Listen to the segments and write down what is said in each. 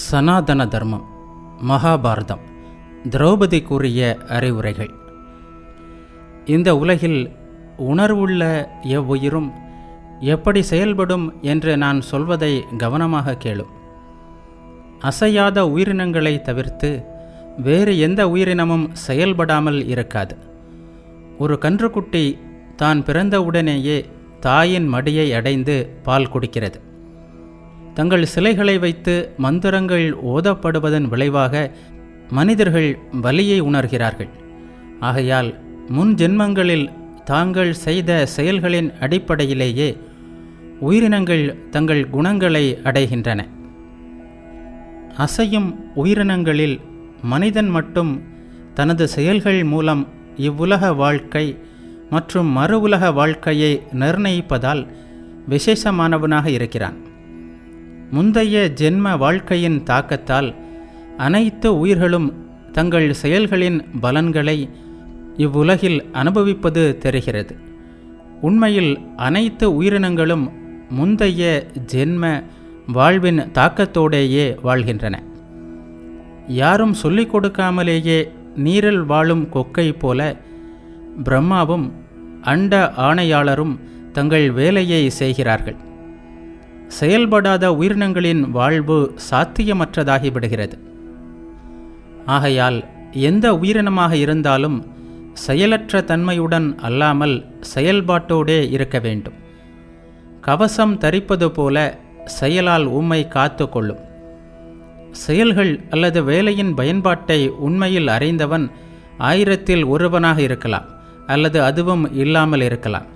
சனாதன தர்மம், மகாபாரதம், திரௌபதி கூறிய அறிவுரைகள். இந்த உலகில் உணர்வுள்ள எவ்வுயிரும் எப்படி செயல்படும் என்று நான் சொல்வதை கவனமாக கேளும். அசையாத உயிரினங்களை தவிர்த்து வேறு எந்த உயிரினமும் செயல்படாமல் இருக்காது. ஒரு கன்றுக்குட்டி தான் பிறந்தவுடனேயே தாயின் மடியை அடைந்து பால் குடிக்கிறது. தங்கள் சிலைகளை வைத்து மந்திரங்கள் ஓதப்படுவதன் விளைவாக மனிதர்கள் வலியை உணர்கிறார்கள். ஆகையால் முன் ஜென்மங்களில் தாங்கள் செய்த செயல்களின் அடிப்படையிலேயே உயிரினங்கள் தங்கள் குணங்களை அடைகின்றன. அசையும் உயிரினங்களில் மனிதன் மட்டும் தனது செயல்கள் மூலம் இவ்வுலக வாழ்க்கை மற்றும் மறு உலக வாழ்க்கையை நிர்ணயிப்பதால் விசேஷமானவனாக இருக்கிறான். முந்தைய ஜென்ம வாழ்க்கையின் தாக்கத்தால் அனைத்து உயிர்களும் தங்கள் செயல்களின் பலன்களை இவ்வுலகில் அனுபவிப்பது தெரிகிறது. உண்மையில் அனைத்து உயிரினங்களும் முந்தைய ஜென்ம வாழ்வின் தாக்கத்தோடேயே வாழ்கின்றன. யாரும் சொல்லிக் கொடுக்காமலேயே நீரில் வாழும் கொக்கை போல பிரம்மாவும் அண்ட ஆணையாளரும் தங்கள் வேலையை செய்கிறார்கள். செயல்படாத உயிரினங்களின் வாழ்வு சாத்தியமற்றதாகிவிடுகிறது. ஆகையால் எந்த உயிரினமாக இருந்தாலும் செயலற்ற தன்மையுடன் அல்லாமல் செயல்பாட்டோடே இருக்க வேண்டும். கவசம் தரிப்பது போல செயலால் உம்மை காத்து கொள்ளும். செயல்கள் அல்லது வேலையின் பயன்பாட்டை உண்மையில் அறிந்தவன் 1000-ல் ஒருவனாக இருக்கலாம், அல்லது அதுவும் இல்லாமல் இருக்கலாம்.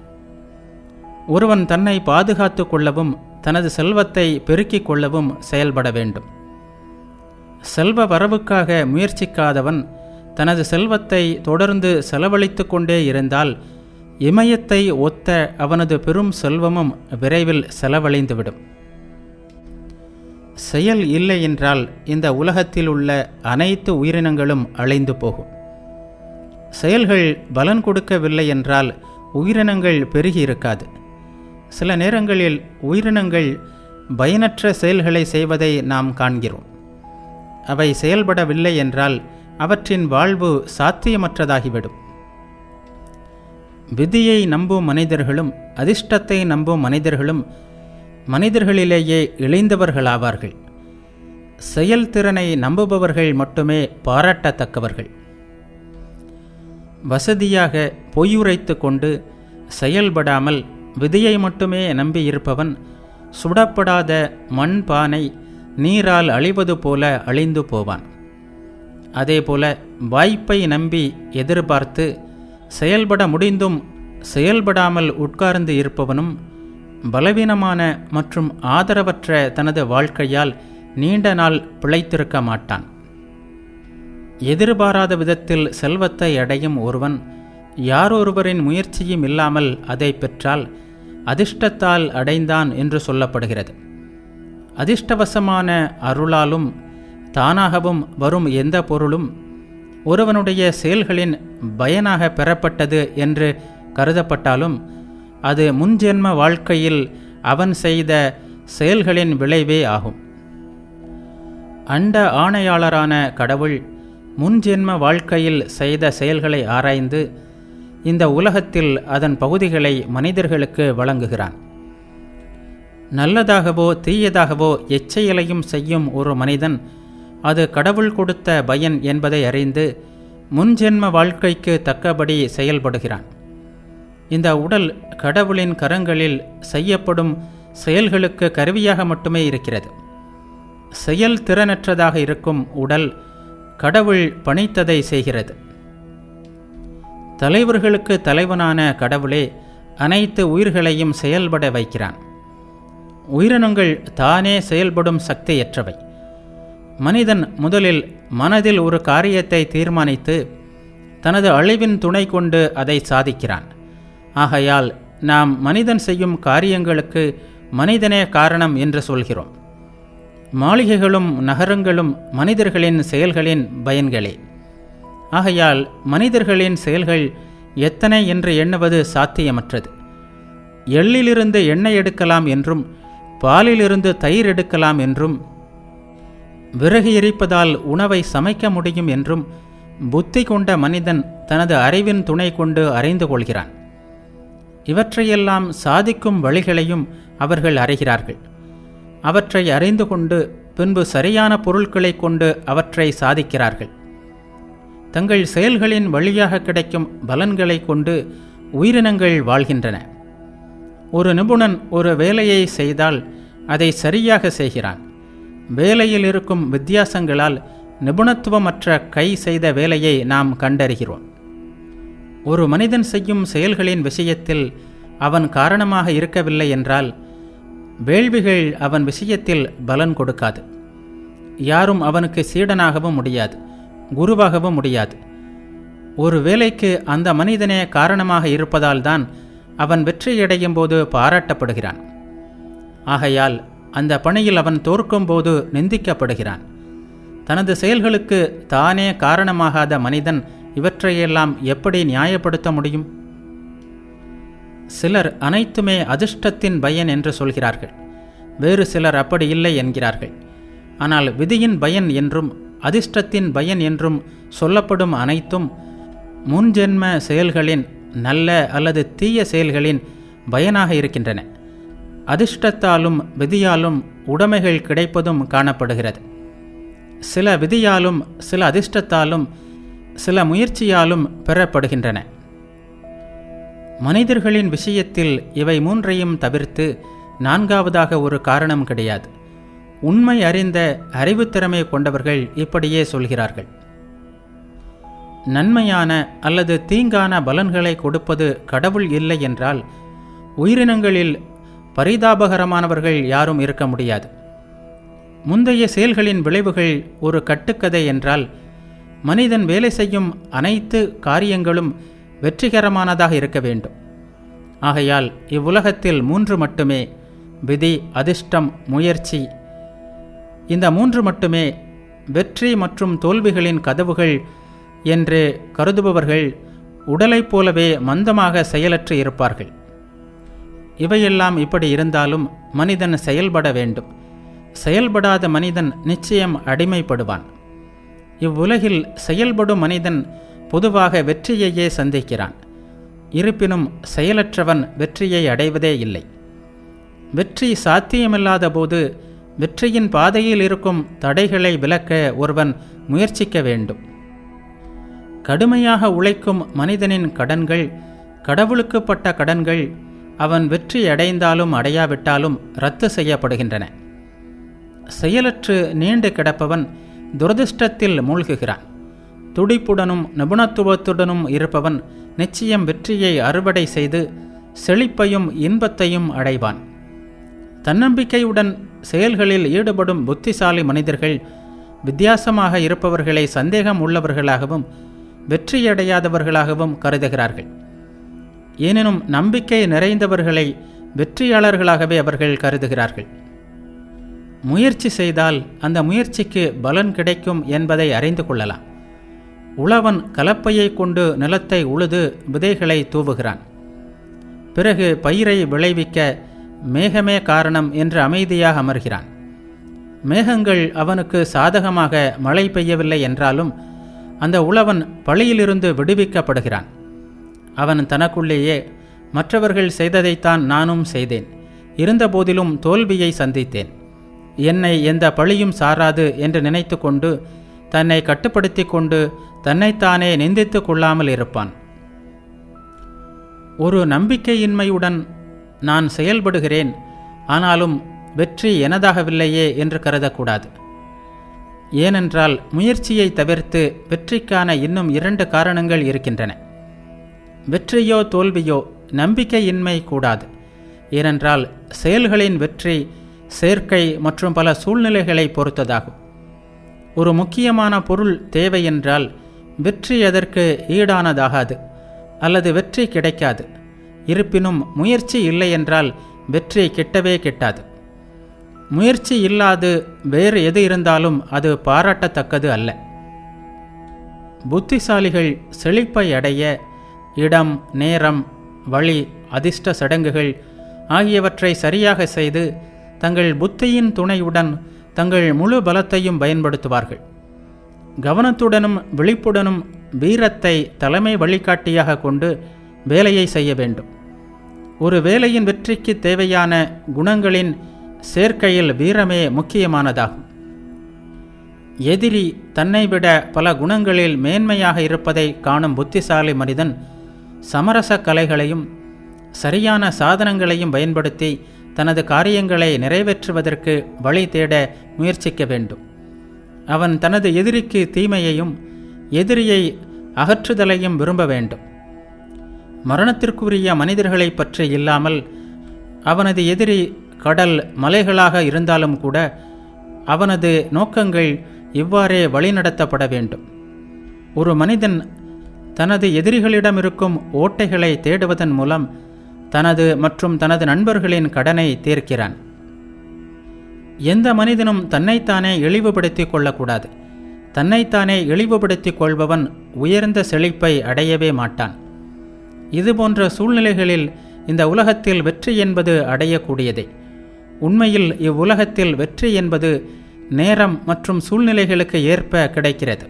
ஒருவன் தன்னை பாதுகாத்து கொள்ளவும் தனது செல்வத்தை பெருக்கிக் கொள்ளவும் செயல்பட வேண்டும். செல்வ வரவுக்காக முயற்சிக்காதவன் தனது செல்வத்தை தொடர்ந்து செலவழித்து கொண்டே இருந்தால் இமயத்தை ஒத்த அவனது பெரும் செல்வமும் விரைவில் செலவழிந்துவிடும். செயல் இல்லை என்றால் இந்த உலகத்தில் உள்ள அனைத்து உயிரினங்களும் அழிந்து போகும். செயல்கள் பலன் கொடுக்கவில்லை என்றால் உயிரினங்கள் பெருகி இருக்காது. சில நேரங்களில் உயிரினங்கள் பயனற்ற செயல்களை செய்வதை நாம் காண்கிறோம். அவை செயல்படவில்லை என்றால் அவற்றின் வாழ்வு சாத்தியமற்றதாகிவிடும். விதியை நம்பும் மனிதர்களும் அதிர்ஷ்டத்தை நம்பும் மனிதர்களும் மனிதர்களிலேயே இழிந்தவர்களாவார்கள். செயல்திறனை நம்புபவர்கள் மட்டுமே பாராட்டத்தக்கவர்கள். வசதியாக பொய்யுரைத்து கொண்டு செயல்படாமல் விதியை மட்டுமே நம்பியிருப்பவன் சுடப்படாத மண் பானை நீரால் அழிவது போல அழிந்து போவான். அதேபோல வாய்ப்பை நம்பி எதிர்பார்த்து செயல்பட முடிந்தும் செயல்படாமல் உட்கார்ந்து இருப்பவனும் பலவீனமான மற்றும் ஆதரவற்ற தனது வாழ்க்கையால் நீண்ட நாள் பிழைத்திருக்க மாட்டான். எதிர்பாராத விதத்தில் செல்வத்தை அடையும் ஒருவன் யாரொருவரின் முயற்சியும் இல்லாமல் அதை பெற்றால் அதிர்ஷ்டத்தால் அடைந்தான் என்று சொல்லப்படுகிறது. அதிர்ஷ்டவசமான அருளாலும் தானாகவும் வரும் எந்த பொருளும் ஒருவனுடைய செயல்களின் பயனாக பெறப்பட்டது என்று கருதப்பட்டாலும் அது முன்ஜென்ம வாழ்க்கையில் அவன் செய்த செயல்களின் விளைவே ஆகும். அண்ட ஆணையாளரான கடவுள் முன்ஜென்ம வாழ்க்கையில் செய்த செயல்களை ஆராய்ந்து இந்த உலகத்தில் அதன் பகுதிகளை மனிதர்களுக்கு வழங்குகிறான். நல்லதாகவோ தீயதாகவோ எச்செயலையும் செய்யும் ஒரு மனிதன் அது கடவுள் கொடுத்த பயன் என்பதை அறிந்து முன்ஜென்ம வாழ்க்கைக்கு தக்கபடி செயல்படுகிறான். இந்த உடல் கடவுளின் கரங்களில் செய்யப்படும் செயல்களுக்கு கருவியாக மட்டுமே இருக்கிறது. செயல் திறனற்றதாக இருக்கும் உடல் கடவுள் பணித்ததை செய்கிறது. தலைவர்களுக்கு தலைவனான கடவுளே அனைத்து உயிர்களையும் செயல்பட வைக்கிறான். உயிரினங்கள் தானே செயல்படும் சக்தியற்றவை. மனிதன் முதலில் மனதில் ஒரு காரியத்தை தீர்மானித்து தனது அழிவின் துணை கொண்டு அதை சாதிக்கிறான். ஆகையால் நாம் மனிதன் செய்யும் காரியங்களுக்கு மனிதனே காரணம் என்று சொல்கிறோம். மாளிகைகளும் நகரங்களும் மனிதர்களின் செயல்களின் பயன்களே. ஆகையால் மனிதர்களின் செயல்கள் எத்தனை என்று எண்ணுவது சாத்தியமற்றது. எள்ளிலிருந்து எண்ணெய் எடுக்கலாம் என்றும் பாலிலிருந்து தயிர் எடுக்கலாம் என்றும் விறகு எரிப்பதால் உணவை சமைக்க முடியும் என்றும் புத்தி கொண்ட மனிதன் தனது அறிவின் துணை கொண்டு அறிந்து கொள்கிறான். இவற்றையெல்லாம் சாதிக்கும் வழிகளையும் அவர்கள் அறிகிறார்கள். அவற்றை அறிந்து கொண்டு பின்பு சரியான பொருட்களை கொண்டு அவற்றை சாதிக்கிறார்கள். தங்கள் செயல்களின் வழியாக கிடைக்கும் பலன்களை கொண்டு உயிரினங்கள் வாழ்கின்றன. ஒரு நிபுணன் ஒரு வேலையை செய்தால் அதை சரியாக செய்கிறான். வேலையில் இருக்கும் வித்தியாசங்களால் நிபுணத்துவமற்ற கை செய்த வேலையை நாம் கண்டறிகிறோம். ஒரு மனிதன் செய்யும் செயல்களின் விஷயத்தில் அவன் காரணமாக இருக்கவில்லை என்றால் வேள்விகள் அவன் விஷயத்தில் பலன் கொடுக்காது. யாரும் அவனுக்கு சீடனாகவும் முடியாது, குருவாகவும் முடியாது. ஒரு வேலைக்கு அந்த மனிதனே காரணமாக இருப்பதால் தான் அவன் வெற்றியடையும் போது பாராட்டப்படுகிறான். ஆகையால் அந்த பணியில் அவன் தோற்கும்போது நிந்திக்கப்படுகிறான். தனது செயல்களுக்கு தானே காரணமாகாத மனிதன் இவற்றையெல்லாம் எப்படி நியாயப்படுத்த முடியும்? சிலர் அனைத்துமே அதிர்ஷ்டத்தின் பயன் என்று சொல்கிறார்கள். வேறு சிலர் அப்படி இல்லை என்கிறார்கள். ஆனால் விதியின் பயன் என்றும் அதிர்ஷ்டத்தின் பயன் என்றும் சொல்லப்படும் அனைத்தும் முன்ஜென்ம செயல்களின் நல்ல அல்லது தீய செயல்களின் பயனாக இருக்கின்றன. அதிர்ஷ்டத்தாலும் விதியாலும் உடைமைகள் கிடைப்பதும் காணப்படுகிறது. சில விதியாலும் சில அதிர்ஷ்டத்தாலும் சில முயற்சியாலும் பெறப்படுகின்றன. மனிதர்களின் விஷயத்தில் இவை மூன்றையும் தவிர்த்து நான்காவதாக ஒரு காரணம் கிடையாது. உண்மை அறிந்த அறிவுத்திறமை கொண்டவர்கள் இப்படியே சொல்கிறார்கள். நன்மையான அல்லது தீங்கான பலன்களை கொடுப்பது கடவுள் இல்லை என்றால் உயிரினங்களில் பரிதாபகரமானவர்கள் யாரும் இருக்க முடியாது. முந்தைய செயல்களின் விளைவுகள் ஒரு கட்டுக்கதை என்றால் மனிதன் வேலை செய்யும் அனைத்து காரியங்களும் வெற்றிகரமானதாக இருக்க வேண்டும். ஆகையால் இவ்வுலகத்தில் 3 மட்டுமே, விதி, அதிர்ஷ்டம், முயற்சி, இந்த 3 மட்டுமே வெற்றி மற்றும் தோல்விகளின் கதவுகள் என்று கருதுபவர்கள் உடலைப் போலவே மந்தமாக செயலற்று இருப்பார்கள். இவையெல்லாம் இப்படி இருந்தாலும் மனிதன் செயல்பட வேண்டும். செயல்படாத மனிதன் நிச்சயம் அடிமைப்படுவான். இவ்வுலகில் செயல்படும் மனிதன் பொதுவாக வெற்றியையே சந்திக்கிறான். இருப்பினும் செயலற்றவன் வெற்றியை அடைவதே இல்லை. வெற்றி சாத்தியமில்லாத போது வெற்றியின் பாதையில் இருக்கும் தடைகளை விலக்க ஒருவன் முயற்சிக்க வேண்டும். கடுமையாக உழைக்கும் மனிதனின் கடன்கள் கடவுளுக்குப்பட்ட கடன்கள் அவன் வெற்றி அடைந்தாலும் அடையாவிட்டாலும் ரத்து செய்யப்படுகின்றன. செயலற்று நீண்டு கிடப்பவன் துரதிர்ஷ்டத்தில் மூழ்குகிறான். துடிப்புடனும் நிபுணத்துவத்துடனும் இருப்பவன் நிச்சயம் வெற்றியை அறுவடை செய்து செழிப்பையும் இன்பத்தையும் அடைவான். தன்னம்பிக்கையுடன் செயல்களில் ஈடுபடும் புத்திசாலி மனிதர்கள் வித்தியாசமாக இருப்பவர்களை சந்தேகம் உள்ளவர்களாகவும் வெற்றியடையாதவர்களாகவும் கருதுகிறார்கள். எனினும் நம்பிக்கை நிறைந்தவர்களை வெற்றியாளர்களாகவே அவர்கள் கருதுகிறார்கள். முயற்சி செய்தால் அந்த முயற்சிக்கு பலன் கிடைக்கும் என்பதை அறிந்து கொள்ளலாம். உழவன் கலப்பையை கொண்டு நிலத்தை உழுது விதைகளை தூவுகிறான். பிறகு பயிரை விளைவிக்க மேகமே காரணம் என்று அமைதியாக அமர்கிறான். மேகங்கள் அவனுக்கு சாதகமாக மழை பெய்யவில்லை என்றாலும் அந்த உழவன் பழியிலிருந்து விடுவிக்கப்படுகிறான். அவன் தனக்குள்ளேயே மற்றவர்கள் செய்ததைத்தான் நானும் செய்தேன், இருந்தபோதிலும் தோல்வியை சந்தித்தேன், என்னை எந்த பழியும் சாராது என்று நினைத்து கொண்டு தன்னை கட்டுப்படுத்தி கொண்டு தன்னைத்தானே நிந்தித்து கொள்ளாமல் இருப்பான். ஒரு நம்பிக்கையின்மையுடன் நான் செயல்படுகிறேன், ஆனாலும் வெற்றி எனதாகவில்லையே என்று கருதக்கூடாது. ஏனென்றால் முயற்சியை தவிர்த்து வெற்றிக்கான இன்னும் 2 காரணங்கள் இருக்கின்றன. வெற்றியோ தோல்வியோ நம்பிக்கையின்மை கூடாது. ஏனென்றால் செயல்களின் வெற்றி சேர்க்கை மற்றும் பல சூழ்நிலைகளை பொறுத்ததாகும். ஒரு முக்கியமான பொருள் தேவை என்றால் வெற்றி அதற்கு ஈடானதாகாது அல்லது வெற்றி கிடைக்காது. இருப்பினும் முயற்சி இல்லை என்றால் வெற்றி கிட்டவே கிட்டாது. முயற்சி இல்லாது வேறு எது இருந்தாலும் அது பாராட்டத்தக்கது அல்ல. புத்திசாலிகள் செழிப்பை அடைய இடம், நேரம், வழி, அதிர்ஷ்ட சடங்குகள் ஆகியவற்றை சரியாக செய்து தங்கள் புத்தியின் துணையுடன் தங்கள் முழு பலத்தையும் பயன்படுத்துவார்கள். கவனத்துடனும் விழிப்புடனும் வீரத்தை தலைமை வழிகாட்டியாக கொண்டு வேலையை செய்ய வேண்டும். ஒரு வேலையின் வெற்றிக்கு தேவையான குணங்களின் சேர்க்கையில் வீரமே முக்கியமானதாகும். எதிரி தன்னை விட பல குணங்களில் மேன்மையாக இருப்பதை காணும் புத்திசாலி மனிதன் சமரச கலைகளையும் சரியான சாதனங்களையும் பயன்படுத்தி தனது காரியங்களை நிறைவேற்றுவதற்கு வழி தேட முயற்சிக்க வேண்டும். அவன் தனது எதிரிக்கு தீமையையும் எதிரியை அகற்றுதலையும் விரும்ப வேண்டும். மரணத்திற்குரிய மனிதர்களை பற்றி இல்லாமல் அவனது எதிரி கடல் மலைகளாக இருந்தாலும் கூட அவனது நோக்கங்கள் இவ்வாறே வழிநடத்தப்பட வேண்டும். ஒரு மனிதன் தனது எதிரிகளிடம் இருக்கும் ஓட்டைகளை தேடுவதன் மூலம் தனது மற்றும் தனது நண்பர்களின் கடனை தீர்க்கிறான். எந்த மனிதனும் தன்னைத்தானே இழிவுபடுத்திக் கொள்ளக்கூடாது. தன்னைத்தானே இழிவுபடுத்திக் கொள்பவன் உயர்ந்த செழிப்பை அடையவே மாட்டான். இதுபோன்ற சூழ்நிலைகளில் இந்த உலகத்தில் வெற்றி என்பது அடையக்கூடியதே. உண்மையில் இவ்வுலகத்தில் வெற்றி என்பது நேரம் மற்றும் சூழ்நிலைகளுக்கு ஏற்ப கிடைக்கிறது.